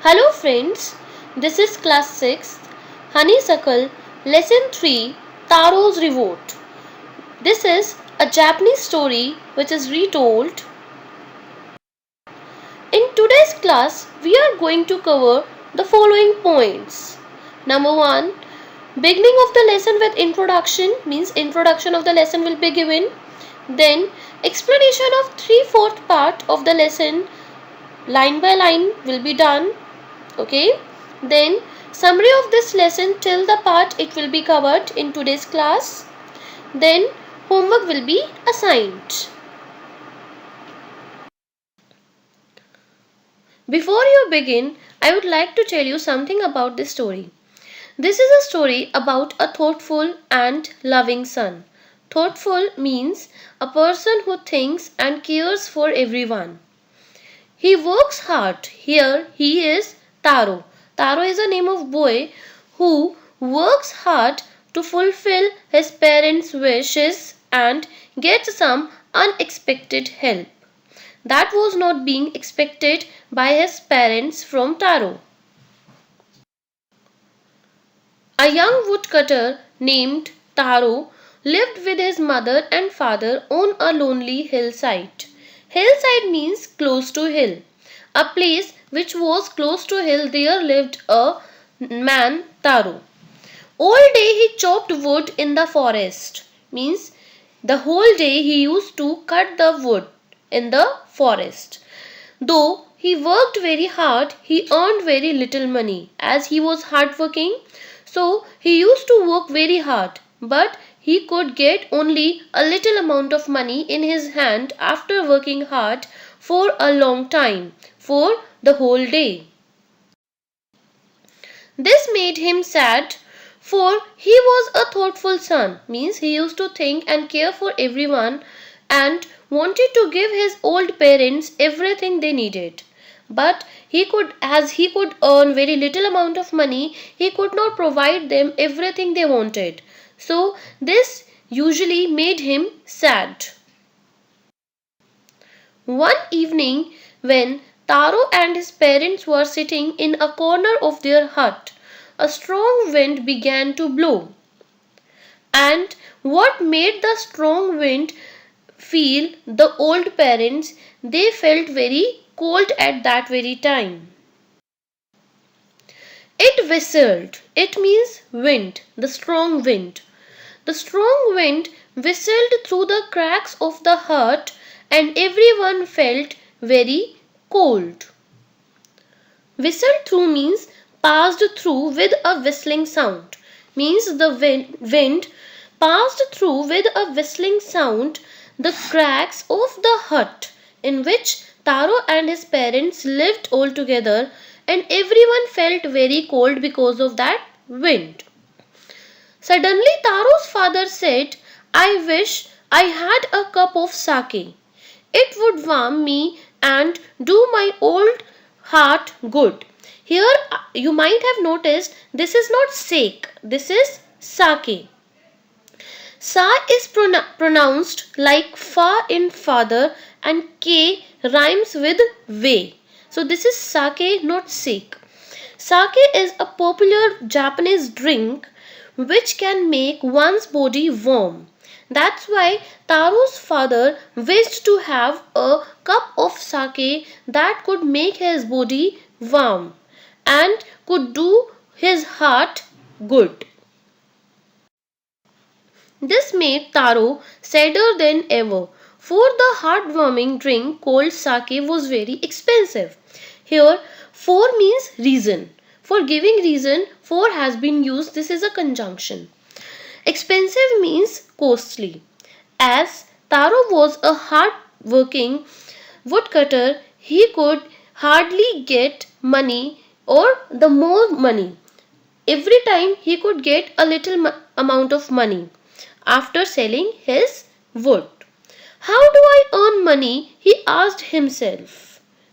Hello friends, this is Class 6th, Honeysuckle, Lesson 3, TARO'S Revolt. This is a Japanese story which is retold. In today's class, we are going to cover the following points. Number 1, beginning of the lesson with introduction, means introduction of the lesson will be given. Then explanation of 3/4 part of the lesson, line by line will be done. Okay, then summary of this lesson till the part it will be covered in today's class. Then homework will be assigned. Before you begin, I would like to tell you something about this story. This is a story about a thoughtful and loving son. Thoughtful means a person who thinks and cares for everyone. He works hard. Here he is Taro. Taro is the name of boy who works hard to fulfill his parents' wishes and gets some unexpected help that was not being expected by his parents from Taro. A young woodcutter named Taro lived with his mother and father on a lonely hillside. Hillside means close to hill. A place which was close to hill, there lived a man, Taro. All day he chopped wood in the forest. Means the whole day he used to cut the wood in the forest. Though he worked very hard, he earned very little money. As he was hardworking, so he used to work very hard. But he could get only a little amount of money in his hand after working hard for a long time, for the whole day. This made him sad, for he was a thoughtful son, means he used to think and care for everyone and wanted to give his old parents everything they needed. But as he could earn very little amount of money, he could not provide them everything they wanted. So this usually made him sad. One evening, when Taro and his parents were sitting in a corner of their hut, a strong wind began to blow. And what made the strong wind feel the old parents? They felt very cold at that very time. It whistled. It means wind, the strong wind. The strong wind whistled through the cracks of the hut and everyone felt very cold. Whistled through means passed through with a whistling sound. Means the wind passed through with a whistling sound the cracks of the hut in which Taro and his parents lived all together, and everyone felt very cold because of that wind. Suddenly Taro's father said, "I wish I had a cup of sake. It would warm me and do my old heart good." Here you might have noticed this is not sake, this is sake. Sa is pronounced like fa in father and k rhymes with way. So this is sake, not sake. Sake is a popular Japanese drink which can make one's body warm. That's why Taro's father wished to have a cup of sake that could make his body warm and could do his heart good. This made Taro sadder than ever, for the heartwarming drink called sake was very expensive. Here, for means reason. For giving reason, for has been used. This is a conjunction. Expensive means costly. As Taro was a hard-working woodcutter, he could hardly get money or the more money. Every time he could get a little amount of money after selling his wood. How do I earn money? He asked himself.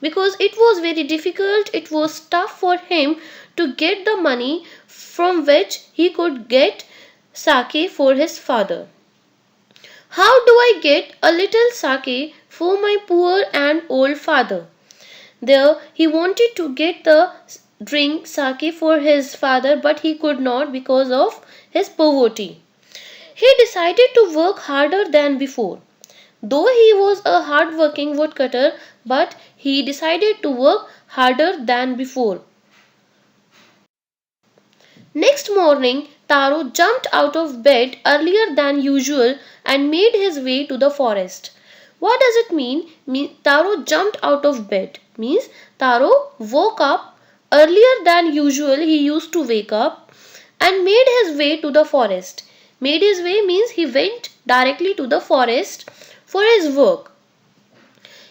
Because it was very difficult, it was tough for him to get the money from which he could get sake for his father. How do I get a little sake for my poor and old father? There he wanted to get the drink sake for his father, but he could not because of his poverty. He decided to work harder than before. Though he was a hard-working woodcutter, but he decided to work harder than before. Next morning, Taro jumped out of bed earlier than usual and made his way to the forest. What does it mean? Taro jumped out of bed. Means Taro woke up earlier than usual. He used to wake up and made his way to the forest. Made his way means he went directly to the forest for his work.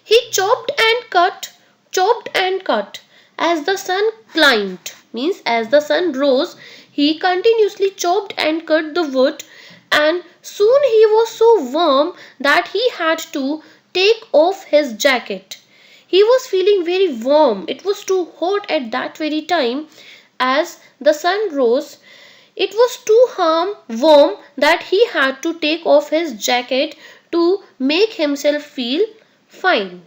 He chopped and cut. As the sun climbed, means as the sun rose, he continuously chopped and cut the wood, and soon he was so warm that he had to take off his jacket. He was feeling very warm. It was too hot at that very time. As the sun rose, it was too warm that he had to take off his jacket to make himself feel fine.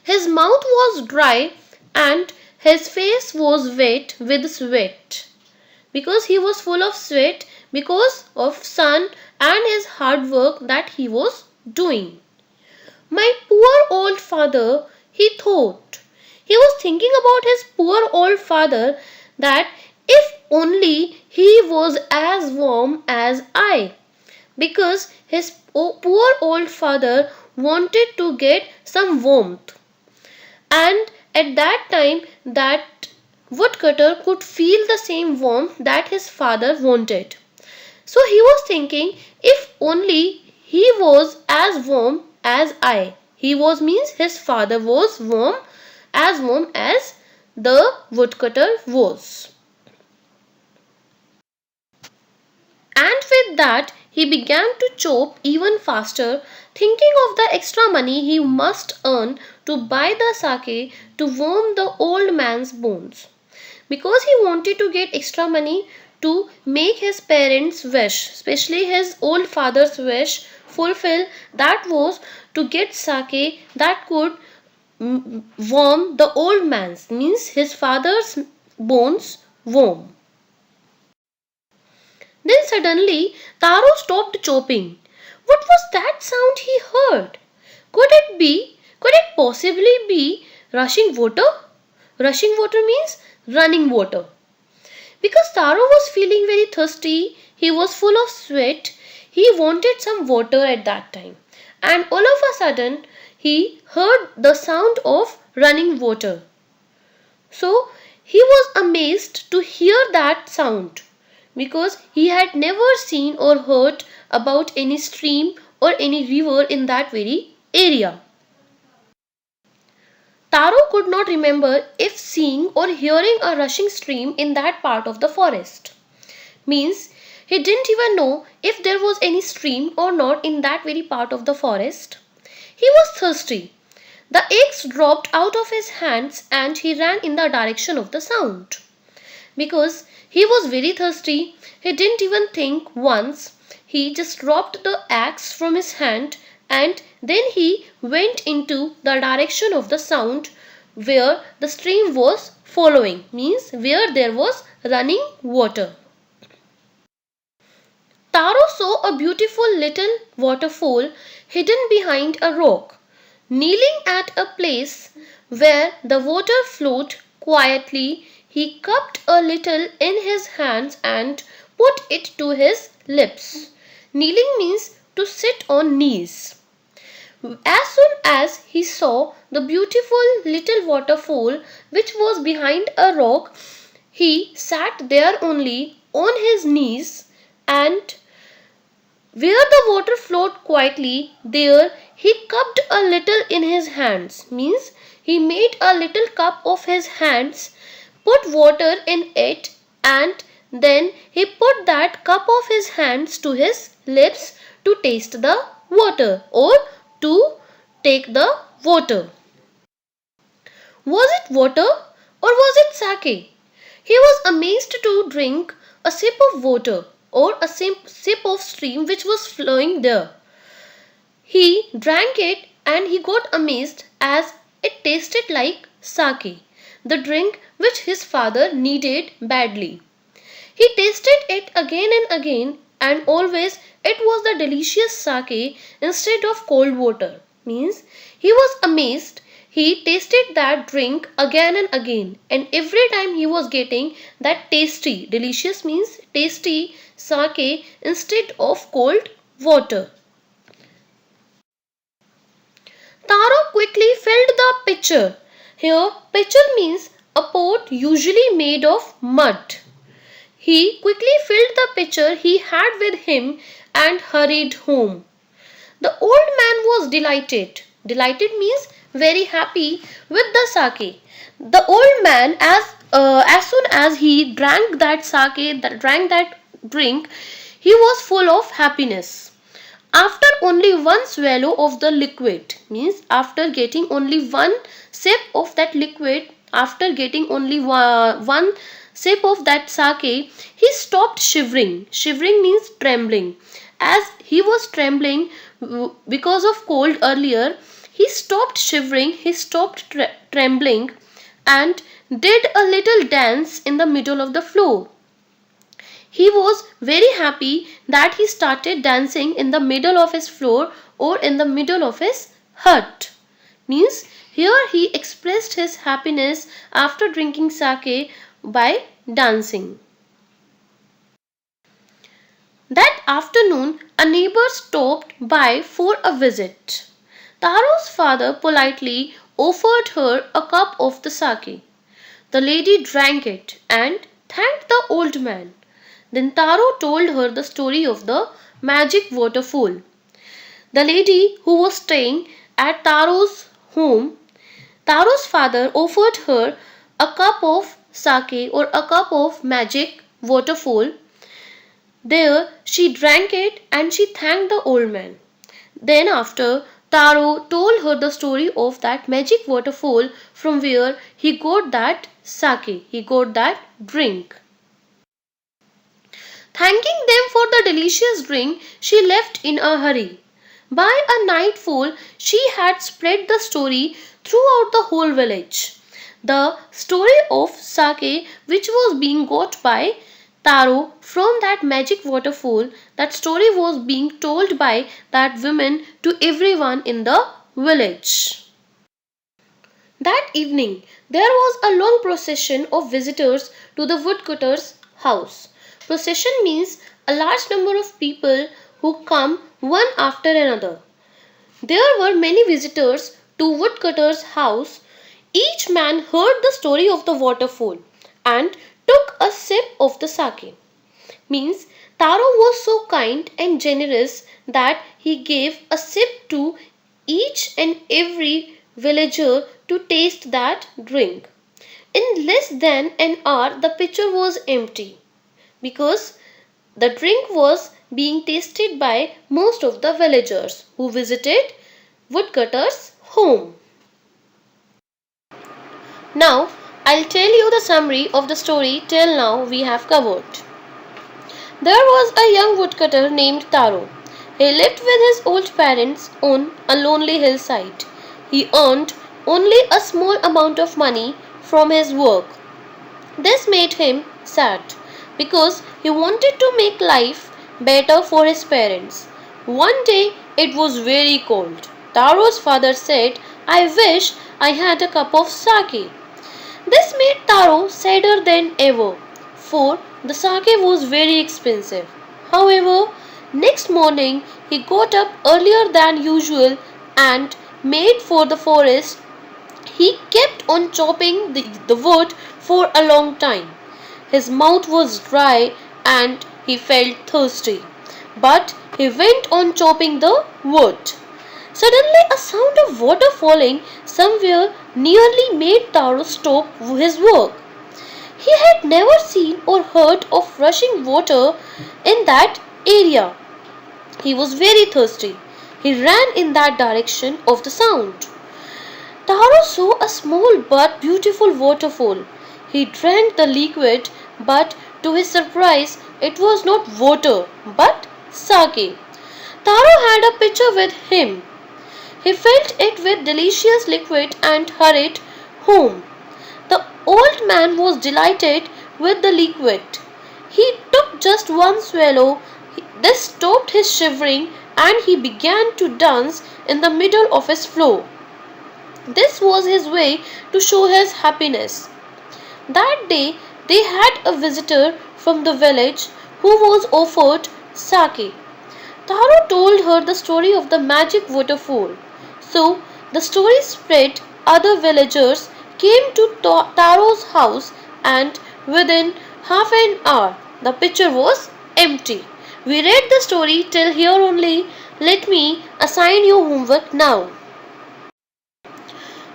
His mouth was dry and his face was wet with sweat, because he was full of sweat because of sun and his hard work that he was doing. My poor old father, he thought. He was thinking about his poor old father, that if only he was as warm as I, because his poor old father wanted to get some warmth. And at that time, that woodcutter could feel the same warmth that his father wanted. So he was thinking, if only he was as warm as I. He was means his father was warm as the woodcutter was. And with that, he began to chop even faster, thinking of the extra money he must earn to buy the sake to warm the old man's bones. Because he wanted to get extra money to make his parents' wish, especially his old father's wish, fulfill, that was to get sake that could warm the old man's, means his father's bones warm. Then suddenly Taro stopped chopping. What was that sound he heard? Could it possibly be rushing water? Rushing water means running water. Because Taro was feeling very thirsty, he was full of sweat, he wanted some water at that time. And all of a sudden, he heard the sound of running water. So, he was amazed to hear that sound, because he had never seen or heard about any stream or any river in that very area. Taro could not remember if seeing or hearing a rushing stream in that part of the forest. Means he didn't even know if there was any stream or not in that very part of the forest. He was thirsty. The axe dropped out of his hands and he ran in the direction of the sound. Because he was very thirsty, he didn't even think once. He just dropped the axe from his hand and then he went into the direction of the sound where the stream was following, means where there was running water. Taro saw a beautiful little waterfall hidden behind a rock. Kneeling at a place where the water flowed quietly, he cupped a little in his hands and put it to his lips. Kneeling means to sit on knees. As soon as he saw the beautiful little waterfall which was behind a rock, he sat there only on his knees, and where the water flowed quietly, there he cupped a little in his hands, means he made a little cup of his hands, put water in it, and then he put that cup of his hands to his lips to taste the water or to take the water. Was it water or was it sake? He was amazed to drink a sip of water or a sip of stream which was flowing there. He drank it and he got amazed as it tasted like sake, the drink which his father needed badly. He tasted it again and again, and always it was the delicious sake instead of cold water. Means he was amazed. He tasted that drink again and again, and every time he was getting that tasty, delicious means tasty sake instead of cold water. Taro quickly filled the pitcher. Here, pitcher means a pot usually made of mud. He quickly filled the pitcher he had with him and hurried home. The old man was delighted. Delighted means very happy with the sake. The old man, as soon as he drank that sake, drank that drink, he was full of happiness. After only one swallow of the liquid, means after getting only one sip of that liquid, after getting only one sip of that sake, he stopped shivering. Shivering means trembling. As he was trembling because of cold earlier, he stopped shivering, he stopped trembling, and did a little dance in the middle of the floor. He was very happy that he started dancing in the middle of his floor or in the middle of his hut. Means here he expressed his happiness after drinking sake by dancing. That afternoon, a neighbor stopped by for a visit. Taro's father politely offered her a cup of the sake. The lady drank it and thanked the old man. Then Taro told her the story of the magic waterfall. The lady who was staying at Taro's home, Taro's father offered her a cup of sake or a cup of magic waterfall. There she drank it and she thanked the old man. Then after, Taro told her the story of that magic waterfall from where he got that sake, he got that drink. Thanking them for the delicious drink, she left in a hurry. By a nightfall, she had spread the story throughout the whole village. The story of sake which was being got by Taro from that magic waterfall, that story was being told by that woman to everyone in the village. That evening, there was a long procession of visitors to the woodcutter's house. Procession means a large number of people who come one after another. There were many visitors to woodcutter's house. Each man heard the story of the waterfall and took a sip of the sake. Means Taro was so kind and generous that he gave a sip to each and every villager to taste that drink. In less than an hour, the pitcher was empty, because the drink was being tasted by most of the villagers who visited woodcutter's home. Now I'll tell you the summary of the story till now we have covered. There was a young woodcutter named Taro. He lived with his old parents on a lonely hillside. He earned only a small amount of money from his work. This made him sad, because he wanted to make life better for his parents. One day it was very cold. Taro's father said, "I wish I had a cup of sake." This made Taro sadder than ever, for the sake was very expensive. However, next morning he got up earlier than usual and made for the forest. He kept on chopping the wood for a long time. His mouth was dry and he felt thirsty, but he went on chopping the wood. Suddenly a sound of water falling somewhere nearly made Taro stop his work. He had never seen or heard of rushing water in that area. He was very thirsty. He ran in that direction of the sound. Taro saw a small but beautiful waterfall. He drank the liquid, but to his surprise, it was not water but sake. Taro had a pitcher with him. He filled it with delicious liquid and hurried home. The old man was delighted with the liquid. He took just one swallow. This stopped his shivering and he began to dance in the middle of his floor. This was his way to show his happiness. That day they had a visitor from the village who was offered sake. Taro told her the story of the magic waterfall. So the story spread. Other villagers came to Taro's house and within half an hour the pitcher was empty. We read the story till here only. Let me assign you homework now.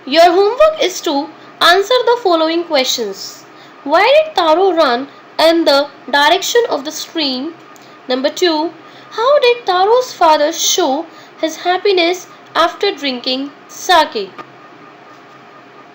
Your homework is to answer the following questions. Why did Taro run in the direction of the stream? Number 2. How did Taro's father show his happiness after drinking sake?